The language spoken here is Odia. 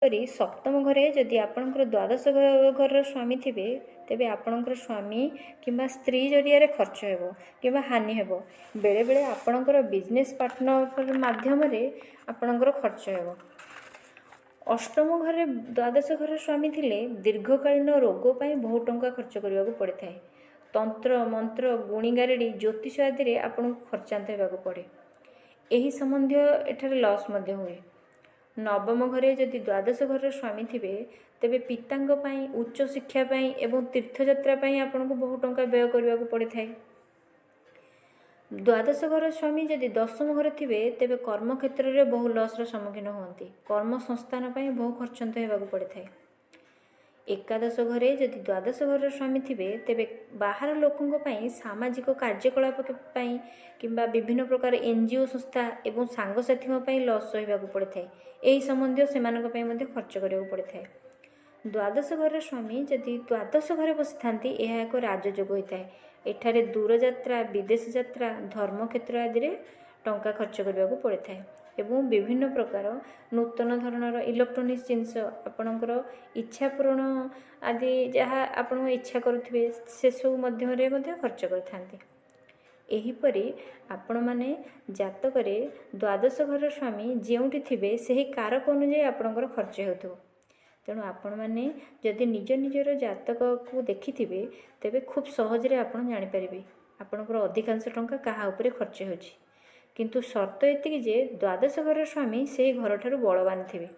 କରି ସପ୍ତମ ଘରେ ଯଦି ଆପଣଙ୍କର ଦ୍ୱାଦଶ ଘରର ସ୍ୱାମୀ ଥିବେ ତେବେ ଆପଣଙ୍କର ସ୍ୱାମୀ କିମ୍ବା ସ୍ତ୍ରୀ ଜରିଆରେ ଖର୍ଚ୍ଚ ହେବ କିମ୍ବା ହାନି ହେବ। ବେଳେବେଳେ ଆପଣଙ୍କର ବିଜନେସ୍ ପାର୍ଟନର ମାଧ୍ୟମରେ ଆପଣଙ୍କର ଖର୍ଚ୍ଚ ହେବ। ଅଷ୍ଟମ ଘରେ ଦ୍ୱାଦଶ ଘରର ସ୍ୱାମୀ ଥିଲେ ଦୀର୍ଘକାଳୀନ ରୋଗ ପାଇଁ ବହୁ ଟଙ୍କା ଖର୍ଚ୍ଚ କରିବାକୁ ପଡ଼ିଥାଏ। ତନ୍ତ୍ର ମନ୍ତ୍ର ଗୁଣିଗାରେଡ଼ି ଜ୍ୟୋତିଷ ଆଦିରେ ଆପଣଙ୍କୁ ଖର୍ଚ୍ଚାନ୍ତ ହେବାକୁ ପଡ଼େ। ଏହି ସମ୍ବନ୍ଧୀୟ ଏଠାରେ ଲସ୍ ମଧ୍ୟ ହୁଏ। ନବମ ଘରେ ଯଦି ଦ୍ୱାଦଶ ଘରର ସ୍ୱାମୀ ଥିବେ ତେବେ ପିତାଙ୍କ ପାଇଁ ଉଚ୍ଚ ଶିକ୍ଷା ପାଇଁ ଏବଂ ତୀର୍ଥଯାତ୍ରା ପାଇଁ ଆପଣଙ୍କୁ ବହୁ ଟଙ୍କା ବ୍ୟୟ କରିବାକୁ ପଡ଼ିଥାଏ। ଦ୍ୱାଦଶ ଘରର ସ୍ୱାମୀ ଯଦି ଦଶମ ଘରେ ଥିବେ ତେବେ କର୍ମକ୍ଷେତ୍ରରେ ବହୁ ଲସ୍ର ସମ୍ମୁଖୀନ ହୁଅନ୍ତି। କର୍ମ ସଂସ୍ଥାନ ପାଇଁ ବହୁ ଖର୍ଚ୍ଚାନ୍ତ ହେବାକୁ ପଡ଼ିଥାଏ। ଏକାଦଶ ଘରେ ଯଦି ଦ୍ୱାଦଶ ଘରର ସ୍ୱାମୀ ଥିବେ ତେବେ ବାହାର ଲୋକଙ୍କ ପାଇଁ ସାମାଜିକ କାର୍ଯ୍ୟକଳାପ ପାଇଁ କିମ୍ବା ବିଭିନ୍ନ ପ୍ରକାର NGO ସଂସ୍ଥା ଏବଂ ସାଙ୍ଗସାଥୀଙ୍କ ପାଇଁ ଲସ୍ ସହିବାକୁ ପଡ଼ିଥାଏ। ଏହି ସମ୍ବନ୍ଧୀୟ ସେମାନଙ୍କ ପାଇଁ ମଧ୍ୟ ଖର୍ଚ୍ଚ କରିବାକୁ ପଡ଼ିଥାଏ। ଦ୍ୱାଦଶ ଘରର ସ୍ୱାମୀ ଯଦି ଦ୍ୱାଦଶ ଘରେ ବସିଥାନ୍ତି ଏହା ଏକ ରାଜଯୋଗ ହୋଇଥାଏ। ଏଠାରେ ଦୂରଯାତ୍ରା ବିଦେଶ ଯାତ୍ରା ଧର୍ମକ୍ଷେତ୍ର ଆଦିରେ ଟଙ୍କା ଖର୍ଚ୍ଚ କରିବାକୁ ପଡ଼ିଥାଏ ଏବଂ ବିଭିନ୍ନ ପ୍ରକାର ନୂତନ ଧରଣର ଇଲେକ୍ଟ୍ରୋନିକ୍ସ ଜିନିଷ ଆପଣଙ୍କର ଇଚ୍ଛା ପୂରଣ ଆଦି ଯାହା ଆପଣ ଇଚ୍ଛା କରୁଥିବେ ସେସବୁ ମଧ୍ୟରେ ମଧ୍ୟ ଖର୍ଚ୍ଚ କରିଥାନ୍ତି। ଏହିପରି ଆପଣମାନେ ଜାତକରେ ଦ୍ୱାଦଶ ଘରର ସ୍ୱାମୀ ଯେଉଁଠି ଥିବେ ସେହି କାରକ ଅନୁଯାୟୀ ଆପଣଙ୍କର ଖର୍ଚ୍ଚ ହେଉଥିବ। ତେଣୁ ଆପଣମାନେ ଯଦି ନିଜ ନିଜର ଜାତକକୁ ଦେଖିଥିବେ ତେବେ ଖୁବ୍ ସହଜରେ ଆପଣ ଜାଣିପାରିବେ ଆପଣଙ୍କର ଅଧିକାଂଶ ଟଙ୍କା କାହା ଉପରେ ଖର୍ଚ୍ଚ ହେଉଛି। କିନ୍ତୁ ସର୍ତ୍ତ ଏତିକି ଯେ ଦ୍ୱାଦଶ ଘରର ସ୍ୱାମୀ ସେହି ଘରଠାରୁ ବଳବାନ ଥିବେ।